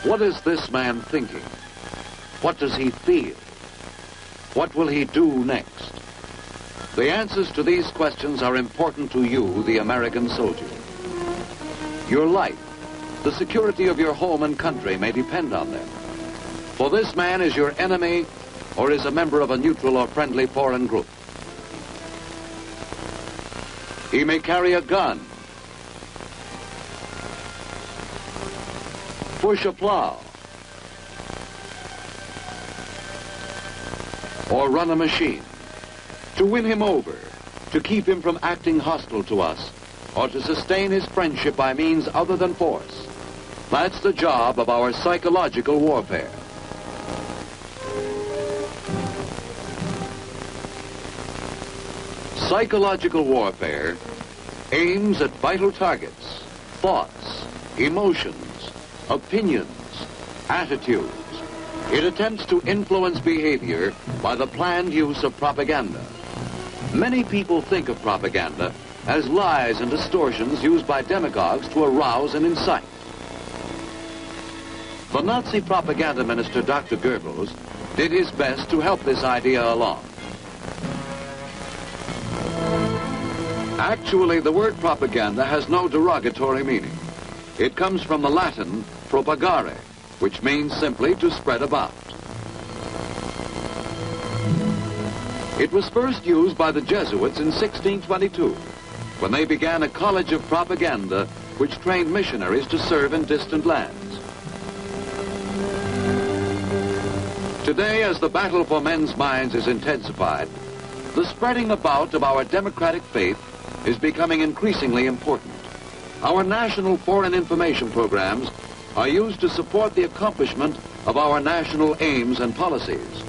What is this man thinking? What does he feel? What will he do next? The answers to these questions are important to you, the American soldier. Your life, the security of your home and country may depend on them. For this man is your enemy or is a member of a neutral or friendly foreign group. He may carry a gun, push a plow, or run a machine. To win him over, to keep him from acting hostile to us, or to sustain his friendship by means other than force. That's the job of our psychological warfare. Psychological warfare aims at vital targets, thoughts, emotions, opinions, attitudes. It attempts to influence behavior by the planned use of propaganda. Many people think of propaganda as lies and distortions used by demagogues to arouse and incite. The Nazi propaganda minister, Dr. Goebbels, did his best to help this idea along. Actually, the word propaganda has no derogatory meaning. It comes from the Latin propagare, which means simply to spread about. It was first used by the Jesuits in 1622, when they began a college of propaganda which trained missionaries to serve in distant lands. Today, as the battle for men's minds is intensified, the spreading about of our democratic faith is becoming increasingly important. Our national foreign information programs are used to support the accomplishment of our national aims and policies.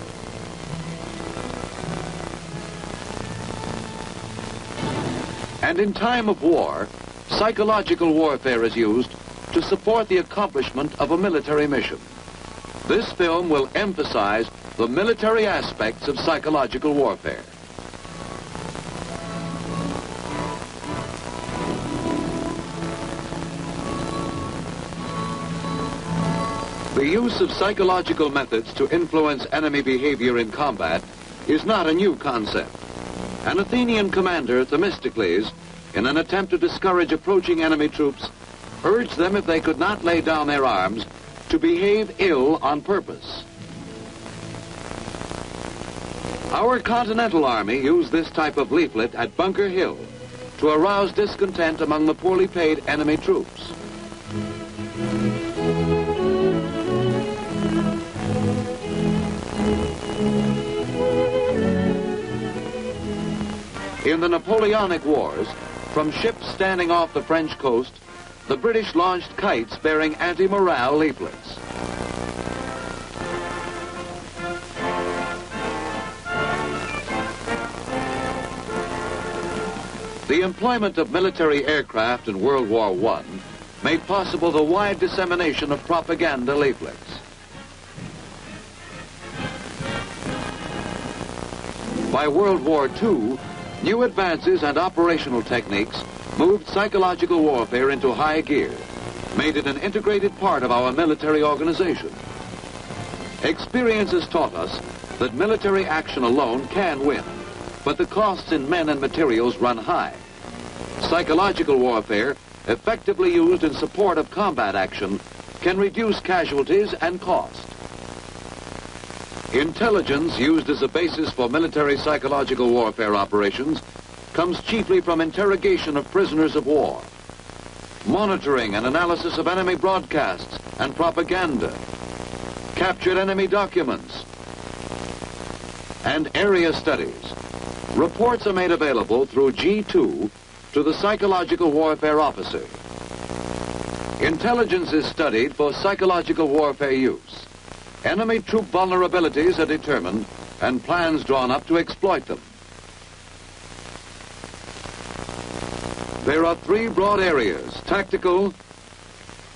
And in time of war, psychological warfare is used to support the accomplishment of a military mission. This film will emphasize the military aspects of psychological warfare. The use of psychological methods to influence enemy behavior in combat is not a new concept. An Athenian commander, Themistocles, in an attempt to discourage approaching enemy troops, urged them, if they could not lay down their arms, to behave ill on purpose. Our Continental Army used this type of leaflet at Bunker Hill to arouse discontent among the poorly paid enemy troops. In the Napoleonic Wars, from ships standing off the French coast, the British launched kites bearing anti-morale leaflets. The employment of military aircraft in World War I made possible the wide dissemination of propaganda leaflets. By World War II, new advances and operational techniques moved psychological warfare into high gear, made it an integrated part of our military organization. Experience has taught us that military action alone can win, but the costs in men and materials run high. Psychological warfare, effectively used in support of combat action, can reduce casualties and cost. Intelligence used as a basis for military psychological warfare operations comes chiefly from interrogation of prisoners of war, monitoring and analysis of enemy broadcasts and propaganda, captured enemy documents, and area studies. Reports are made available through G2 to the psychological warfare officer. Intelligence is studied for psychological warfare use. Enemy troop vulnerabilities are determined and plans drawn up to exploit them. There are three broad areas: tactical,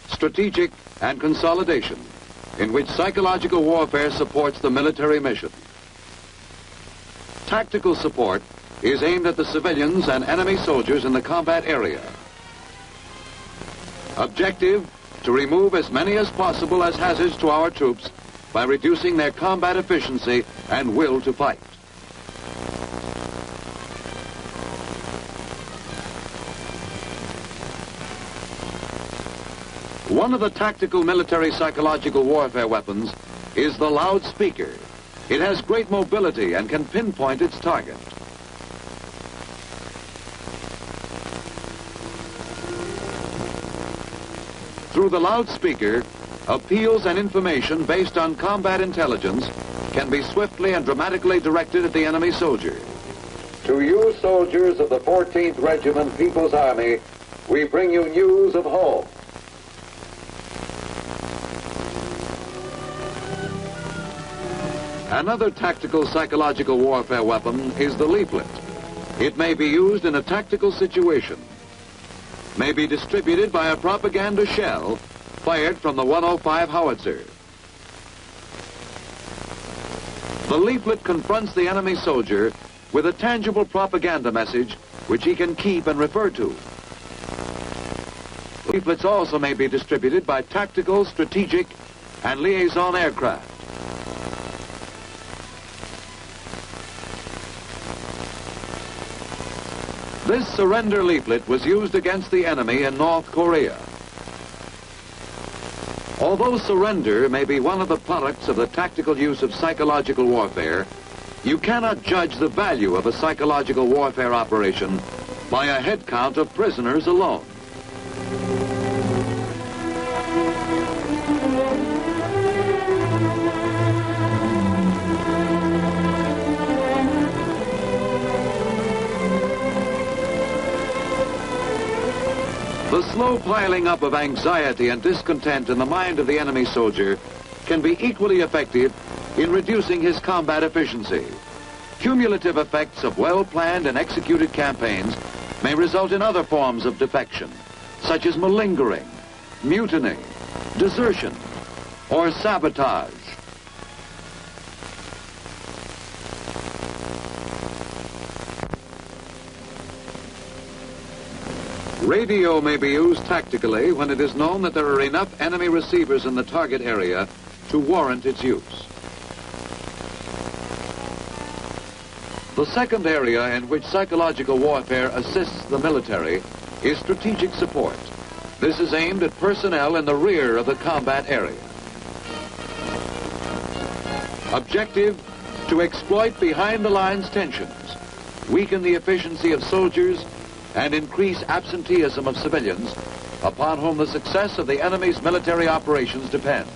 strategic, and consolidation, in which psychological warfare supports the military mission. Tactical support is aimed at the civilians and enemy soldiers in the combat area. Objective, to remove as many as possible as hazards to our troops by reducing their combat efficiency and will to fight. One of the tactical military psychological warfare weapons is the loudspeaker. It has great mobility and can pinpoint its target. Through the loudspeaker, appeals and information based on combat intelligence can be swiftly and dramatically directed at the enemy soldier. To you soldiers of the 14th Regiment People's Army, we bring you news of home. Another tactical psychological warfare weapon is the leaflet. It may be used in a tactical situation, may be distributed by a propaganda shell fired from the 105 howitzer. The leaflet confronts the enemy soldier with a tangible propaganda message which he can keep and refer to. Leaflets also may be distributed by tactical, strategic, and liaison aircraft. This surrender leaflet was used against the enemy in North Korea. Although surrender may be one of the products of the tactical use of psychological warfare, you cannot judge the value of a psychological warfare operation by a head count of prisoners alone. The slow piling up of anxiety and discontent in the mind of the enemy soldier can be equally effective in reducing his combat efficiency. Cumulative effects of well-planned and executed campaigns may result in other forms of defection, such as malingering, mutiny, desertion, or sabotage. Radio may be used tactically when it is known that there are enough enemy receivers in the target area to warrant its use. The second area in which psychological warfare assists the military is strategic support. This is aimed at personnel in the rear of the combat area. Objective: to exploit behind-the-lines tensions, weaken the efficiency of soldiers, and increase absenteeism of civilians upon whom the success of the enemy's military operations depends.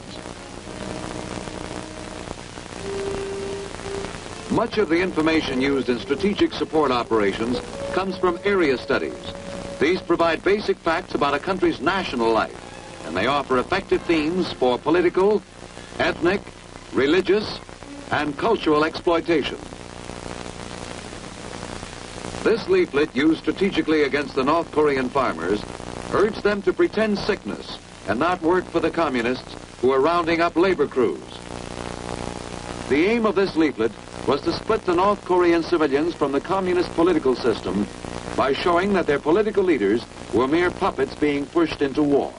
Much of the information used in strategic support operations comes from area studies. These provide basic facts about a country's national life, and they offer effective themes for political, ethnic, religious, and cultural exploitation. This leaflet, used strategically against the North Korean farmers, urged them to pretend sickness and not work for the communists who are rounding up labor crews. The aim of this leaflet was to split the North Korean civilians from the communist political system by showing that their political leaders were mere puppets being pushed into war.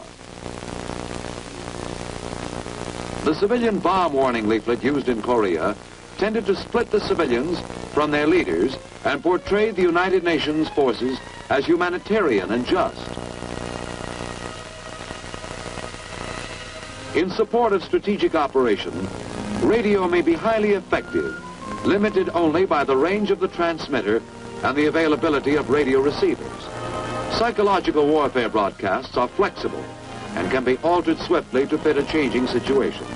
The civilian bomb warning leaflet used in Korea tended to split the civilians from their leaders and portrayed the United Nations forces as humanitarian and just. In support of strategic operation, radio may be highly effective, limited only by the range of the transmitter and the availability of radio receivers. Psychological warfare broadcasts are flexible and can be altered swiftly to fit a changing situation.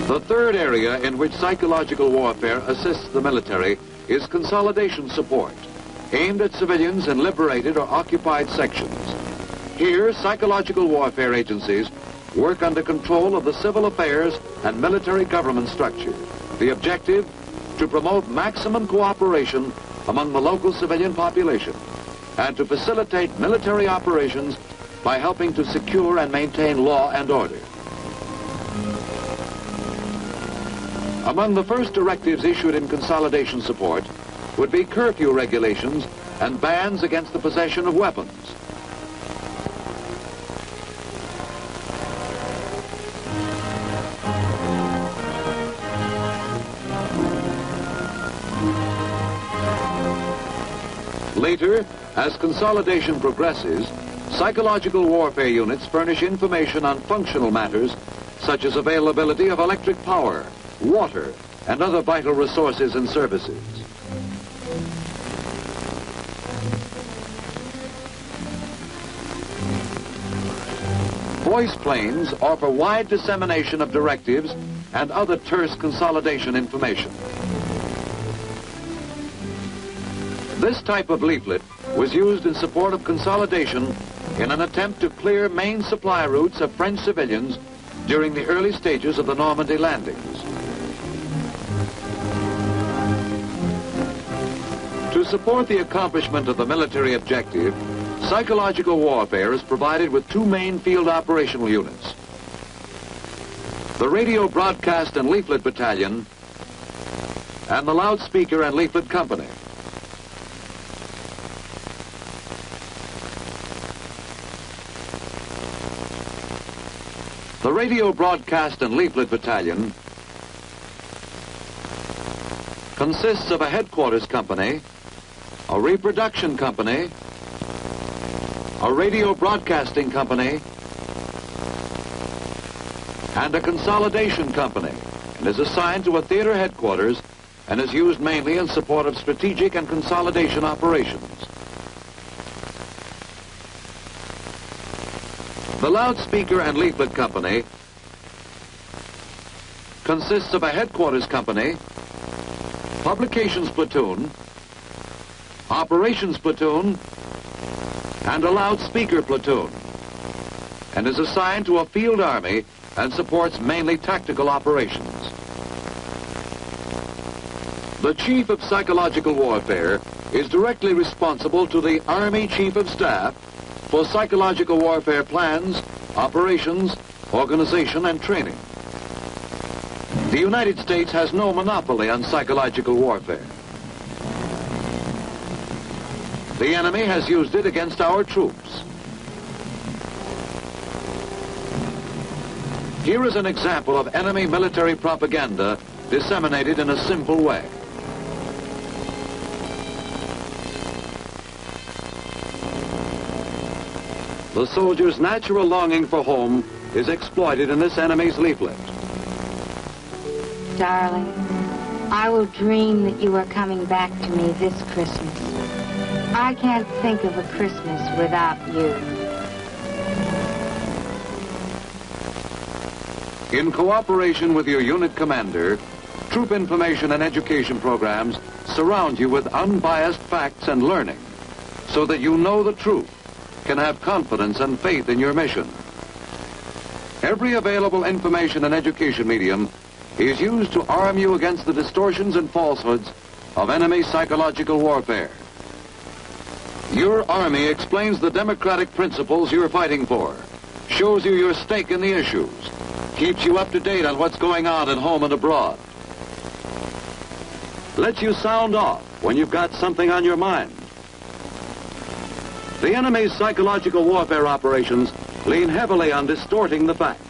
The third area in which psychological warfare assists the military is consolidation support, aimed at civilians in liberated or occupied sections. Here, psychological warfare agencies work under control of the civil affairs and military government structure. The objective: to promote maximum cooperation among the local civilian population and to facilitate military operations by helping to secure and maintain law and order. Among the first directives issued in consolidation support would be curfew regulations and bans against the possession of weapons. Later, as consolidation progresses, psychological warfare units furnish information on functional matters such as availability of electric power, water, and other vital resources and services. Voice planes offer wide dissemination of directives and other terse consolidation information. This type of leaflet was used in support of consolidation in an attempt to clear main supply routes of French civilians during the early stages of the Normandy landings. To support the accomplishment of the military objective, psychological warfare is provided with two main field operational units: the Radio Broadcast and Leaflet Battalion and the Loudspeaker and Leaflet Company. The Radio Broadcast and Leaflet Battalion consists of a headquarters company, a reproduction company, a radio broadcasting company, and a consolidation company, and is assigned to a theater headquarters and is used mainly in support of strategic and consolidation operations. The Loudspeaker and Leaflet Company consists of a headquarters company, publications platoon, operations platoon, and a loudspeaker platoon, and is assigned to a field army and supports mainly tactical operations. The Chief of Psychological Warfare is directly responsible to the Army Chief of Staff for psychological warfare plans, operations, organization, and training. The United States has no monopoly on psychological warfare. The enemy has used it against our troops. Here is an example of enemy military propaganda disseminated in a simple way. The soldier's natural longing for home is exploited in this enemy's leaflet. Darling, I will dream that you are coming back to me this Christmas. I can't think of a Christmas without you. In cooperation with your unit commander, troop information and education programs surround you with unbiased facts and learning so that you know the truth, can have confidence and faith in your mission. Every available information and education medium is used to arm you against the distortions and falsehoods of enemy psychological warfare. Your Army explains the democratic principles you're fighting for, shows you your stake in the issues, keeps you up to date on what's going on at home and abroad, lets you sound off when you've got something on your mind. The enemy's psychological warfare operations lean heavily on distorting the facts.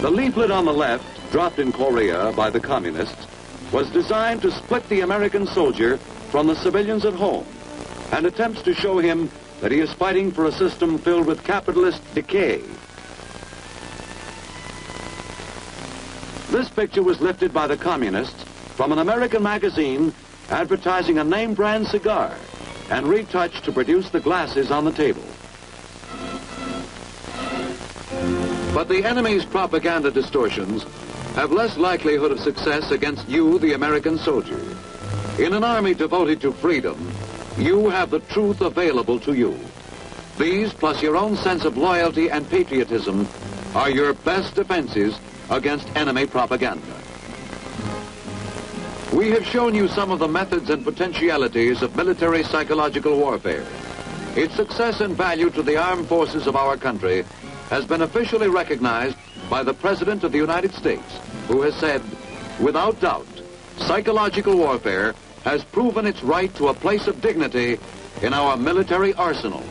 The leaflet on the left, dropped in Korea by the communists, was designed to split the American soldier from the civilians at home and attempts to show him that he is fighting for a system filled with capitalist decay. This picture was lifted by the communists from an American magazine advertising a name brand cigar and retouched to produce the glasses on the table. But the enemy's propaganda distortions have less likelihood of success against you, the American soldier. In an army devoted to freedom, you have the truth available to you. These, plus your own sense of loyalty and patriotism, are your best defenses against enemy propaganda. We have shown you some of the methods and potentialities of military psychological warfare. Its success and value to the armed forces of our country has been officially recognized by the President of the United States, who has said, without doubt, psychological warfare has proven its right to a place of dignity in our military arsenal.